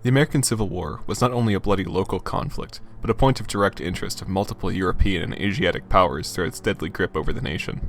The American Civil War was not only a bloody local conflict, but a point of direct interest of multiple European and Asiatic powers through its deadly grip over the nation.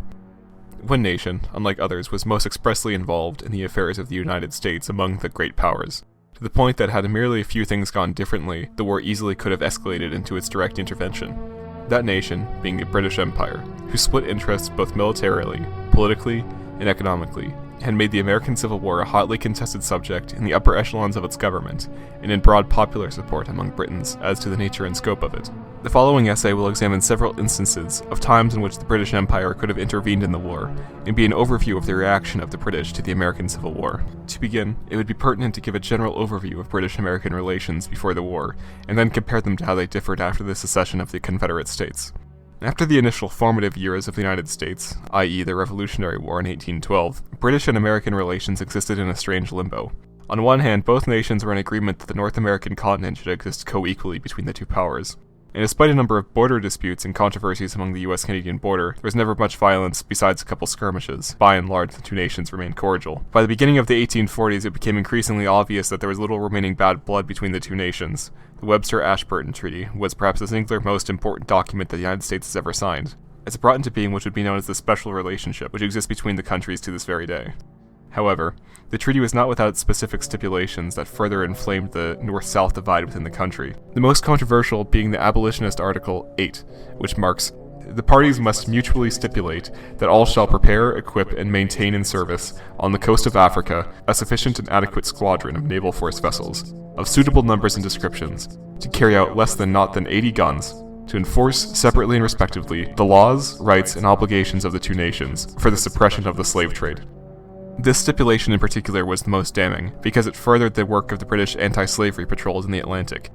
One nation, unlike others, was most expressly involved in the affairs of the United States among the great powers, to the point that had merely a few things gone differently, the war easily could have escalated into its direct intervention. That nation being the British Empire, who split interests both militarily, politically, and economically, had made the American Civil War a hotly contested subject in the upper echelons of its government, and in broad popular support among Britons as to the nature and scope of it. The following essay will examine several instances of times in which the British Empire could have intervened in the war, and be an overview of the reaction of the British to the American Civil War. To begin, it would be pertinent to give a general overview of British-American relations before the war, and then compare them to how they differed after the secession of the Confederate States. After the initial formative years of the United States, i.e. the Revolutionary War in 1812, British and American relations existed in a strange limbo. On one hand, both nations were in agreement that the North American continent should exist co-equally between the two powers. And despite a number of border disputes and controversies among the US-Canadian border, there was never much violence besides a couple skirmishes. By and large, the two nations remained cordial. By the beginning of the 1840s, it became increasingly obvious that there was little remaining bad blood between the two nations. The Webster-Ashburton Treaty was perhaps the singular most important document that the United States has ever signed. It's brought into being what would be known as the special relationship, which exists between the countries to this very day. However, the treaty was not without specific stipulations that further inflamed the North-South divide within the country, the most controversial being the abolitionist Article 8, which marks, "The parties must mutually stipulate that all shall prepare, equip, and maintain in service, on the coast of Africa, a sufficient and adequate squadron of naval force vessels, of suitable numbers and descriptions, to carry out less than 80 guns, to enforce, separately and respectively, the laws, rights, and obligations of the two nations, for the suppression of the slave trade." This stipulation in particular was the most damning, because it furthered the work of the British anti-slavery patrols in the Atlantic,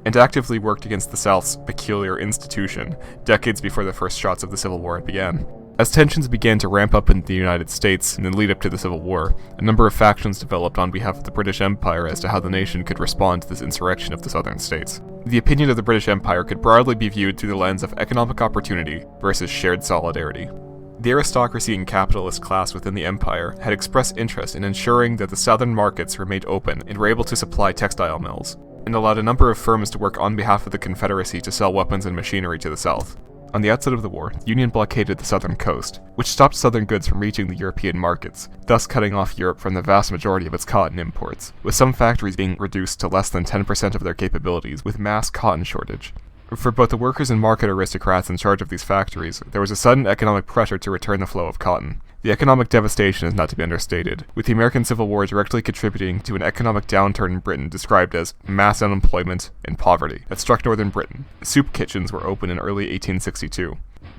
and actively worked against the South's peculiar institution, decades before the first shots of the Civil War began. As tensions began to ramp up in the United States in the lead up to the Civil War, a number of factions developed on behalf of the British Empire as to how the nation could respond to this insurrection of the southern states. The opinion of the British Empire could broadly be viewed through the lens of economic opportunity versus shared solidarity. The aristocracy and capitalist class within the empire had expressed interest in ensuring that the southern markets remained open and were able to supply textile mills, and allowed a number of firms to work on behalf of the Confederacy to sell weapons and machinery to the south. On the outset of the war, the Union blockaded the southern coast, which stopped southern goods from reaching the European markets, thus cutting off Europe from the vast majority of its cotton imports, with some factories being reduced to less than 10% of their capabilities with mass cotton shortage. For both the workers and market aristocrats in charge of these factories, there was a sudden economic pressure to return the flow of cotton. The economic devastation is not to be understated, with the American Civil War directly contributing to an economic downturn in Britain described as mass unemployment and poverty that struck northern Britain. Soup kitchens were open in early 1862.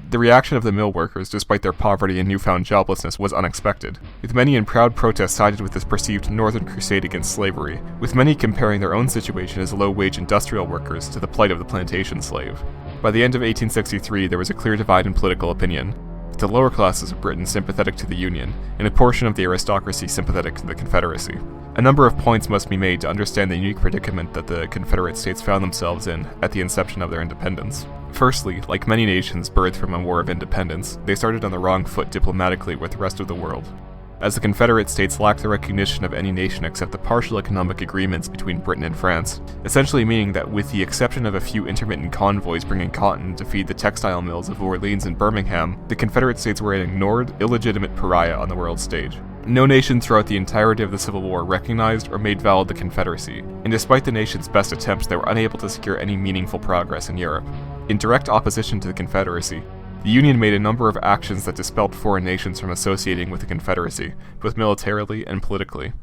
The reaction of the mill workers, despite their poverty and newfound joblessness, was unexpected, with many in proud protest sided with this perceived northern crusade against slavery, with many comparing their own situation as low-wage industrial workers to the plight of the plantation slave. By the end of 1863, there was a clear divide in political opinion, with the lower classes of Britain sympathetic to the Union, and a portion of the aristocracy sympathetic to the Confederacy. A number of points must be made to understand the unique predicament that the Confederate States found themselves in at the inception of their independence. Firstly, like many nations birthed from a war of independence, they started on the wrong foot diplomatically with the rest of the world, as the Confederate States lacked the recognition of any nation except the partial economic agreements between Britain and France, essentially meaning that with the exception of a few intermittent convoys bringing cotton to feed the textile mills of Orleans and Birmingham, the Confederate States were an ignored, illegitimate pariah on the world stage. No nation throughout the entirety of the Civil War recognized or made valid the Confederacy, and despite the nation's best attempts, they were unable to secure any meaningful progress in Europe. In direct opposition to the Confederacy, the Union made a number of actions that dispelled foreign nations from associating with the Confederacy, both militarily and politically.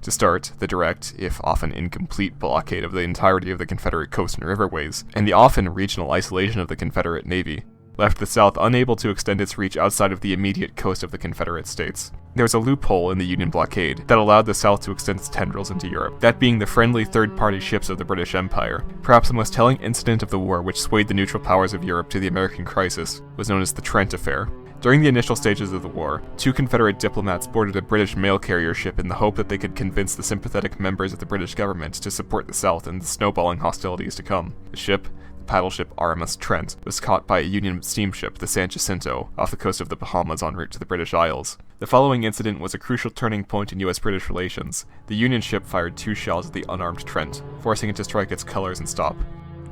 To start, the direct, if often incomplete, blockade of the entirety of the Confederate coast and riverways, and the often regional isolation of the Confederate Navy, left the South unable to extend its reach outside of the immediate coast of the Confederate States. There was a loophole in the Union blockade that allowed the South to extend its tendrils into Europe, that being the friendly third-party ships of the British Empire. Perhaps the most telling incident of the war which swayed the neutral powers of Europe to the American crisis was known as the Trent Affair. During the initial stages of the war, 2 Confederate diplomats boarded a British mail carrier ship in the hope that they could convince the sympathetic members of the British government to support the South in the snowballing hostilities to come. The ship, battleship RMS Trent was caught by a Union steamship, the San Jacinto, off the coast of the Bahamas en route to the British Isles. The following incident was a crucial turning point in US-British relations. The Union ship fired 2 shells at the unarmed Trent, forcing it to strike its colors and stop,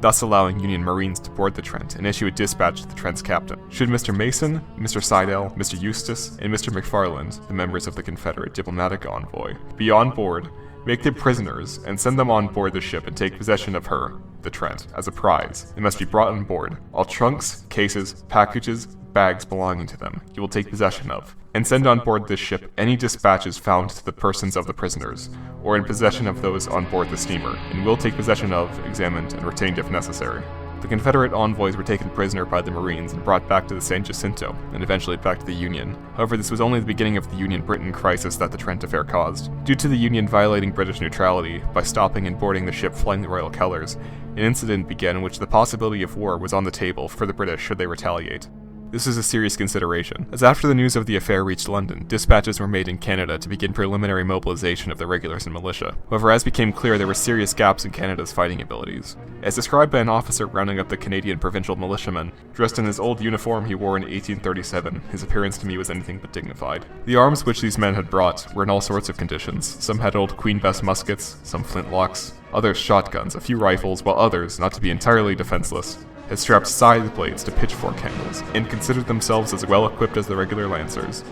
thus allowing Union Marines to board the Trent and issue a dispatch to the Trent's captain. Should Mr. Mason, Mr. Seidel, Mr. Eustace, and Mr. McFarland, the members of the Confederate diplomatic envoy, be on board, make them prisoners, and send them on board the ship and take possession of her, the Trent, as a prize. They must be brought on board. All trunks, cases, packages, bags belonging to them you will take possession of, and send on board this ship any dispatches found to the persons of the prisoners, or in possession of those on board the steamer, and will take possession of, examined, and retained if necessary. The Confederate envoys were taken prisoner by the Marines and brought back to the San Jacinto, and eventually back to the Union. However, this was only the beginning of the Union-Britain crisis that the Trent affair caused. Due to the Union violating British neutrality by stopping and boarding the ship flying the Royal Colours, an incident began in which the possibility of war was on the table for the British should they retaliate. This is a serious consideration, as after the news of the affair reached London, dispatches were made in Canada to begin preliminary mobilization of the regulars and militia. However, as became clear, there were serious gaps in Canada's fighting abilities. As described by an officer rounding up the Canadian provincial militiamen, dressed in his old uniform he wore in 1837, his appearance to me was anything but dignified. The arms which these men had brought were in all sorts of conditions. Some had old Queen Bess muskets, some flintlocks, others shotguns, a few rifles, while others, not to be entirely defenseless, had strapped scythe blades to pitchfork handles, and considered themselves as well equipped as the regular lancers.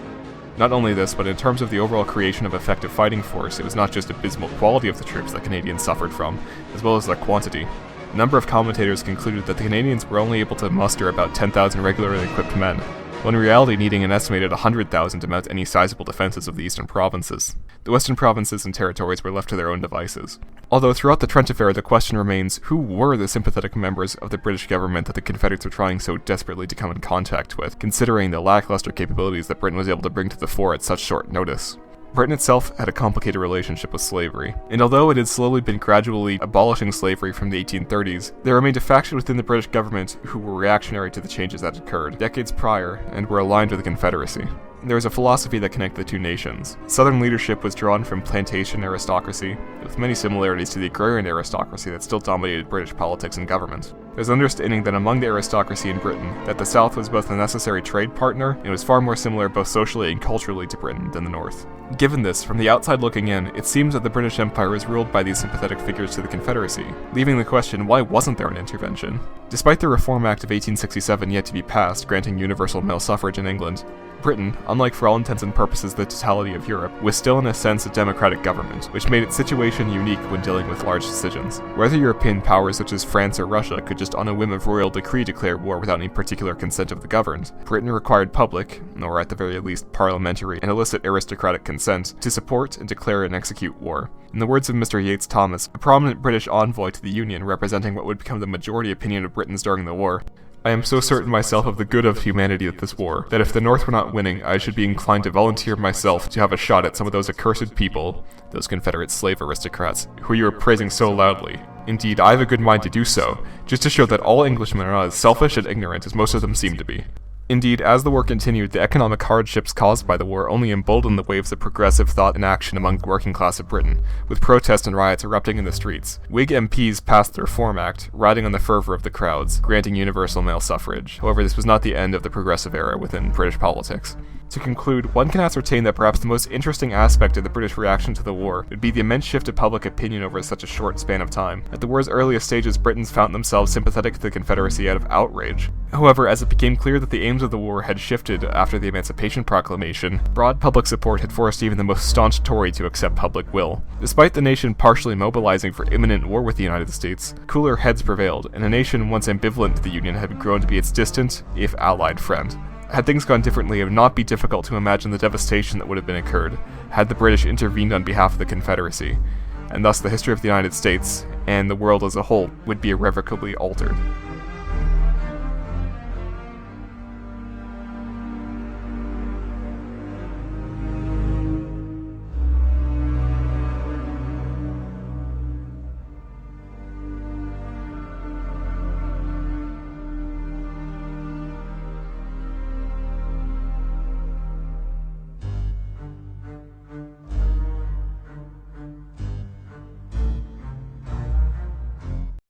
Not only this, but in terms of the overall creation of effective fighting force, it was not just abysmal quality of the troops that Canadians suffered from, as well as their quantity. A number of commentators concluded that the Canadians were only able to muster about 10,000 regularly equipped men, while in reality needing an estimated 100,000 to mount any sizable defenses of the eastern provinces. The western provinces and territories were left to their own devices. Although throughout the Trent affair the question remains, who were the sympathetic members of the British government that the Confederates were trying so desperately to come in contact with, considering the lackluster capabilities that Britain was able to bring to the fore at such short notice. Britain itself had a complicated relationship with slavery, and although it had slowly been gradually abolishing slavery from the 1830s, there remained a faction within the British government who were reactionary to the changes that occurred decades prior and were aligned with the Confederacy. There was a philosophy that connected the two nations. Southern leadership was drawn from plantation aristocracy, with many similarities to the agrarian aristocracy that still dominated British politics and government. There's an understanding that among the aristocracy in Britain, that the South was both a necessary trade partner and was far more similar both socially and culturally to Britain than the North. Given this, from the outside looking in, it seems that the British Empire was ruled by these sympathetic figures to the Confederacy, leaving the question, why wasn't there an intervention? Despite the Reform Act of 1867 yet to be passed, granting universal male suffrage in England, Britain, unlike for all intents and purposes the totality of Europe, was still in a sense a democratic government, which made its situation unique when dealing with large decisions. Whether European powers such as France or Russia could just on a whim of royal decree declare war without any particular consent of the governed, Britain required public, or at the very least parliamentary and illicit aristocratic consent, to support and declare and execute war. In the words of Mr. Yates Thomas, a prominent British envoy to the Union representing what would become the majority opinion of Britons during the war, I am so certain myself of the good of humanity at this war, that if the North were not winning, I should be inclined to volunteer myself to have a shot at some of those accursed people, those Confederate slave aristocrats, who you are praising so loudly. Indeed, I have a good mind to do so, just to show that all Englishmen are not as selfish and ignorant as most of them seem to be. Indeed, as the war continued, the economic hardships caused by the war only emboldened the waves of progressive thought and action among the working class of Britain, with protests and riots erupting in the streets. Whig MPs passed the Reform Act, riding on the fervor of the crowds, granting universal male suffrage. However, this was not the end of the progressive era within British politics. To conclude, one can ascertain that perhaps the most interesting aspect of the British reaction to the war would be the immense shift of public opinion over such a short span of time. At the war's earliest stages, Britons found themselves sympathetic to the Confederacy out of outrage. However, as it became clear that the aims of the war had shifted after the Emancipation Proclamation, broad public support had forced even the most staunch Tory to accept public will. Despite the nation partially mobilizing for imminent war with the United States, cooler heads prevailed, and a nation once ambivalent to the Union had grown to be its distant, if allied, friend. Had things gone differently, it would not be difficult to imagine the devastation that would have been occurred had the British intervened on behalf of the Confederacy, and thus the history of the United States, and the world as a whole, would be irrevocably altered.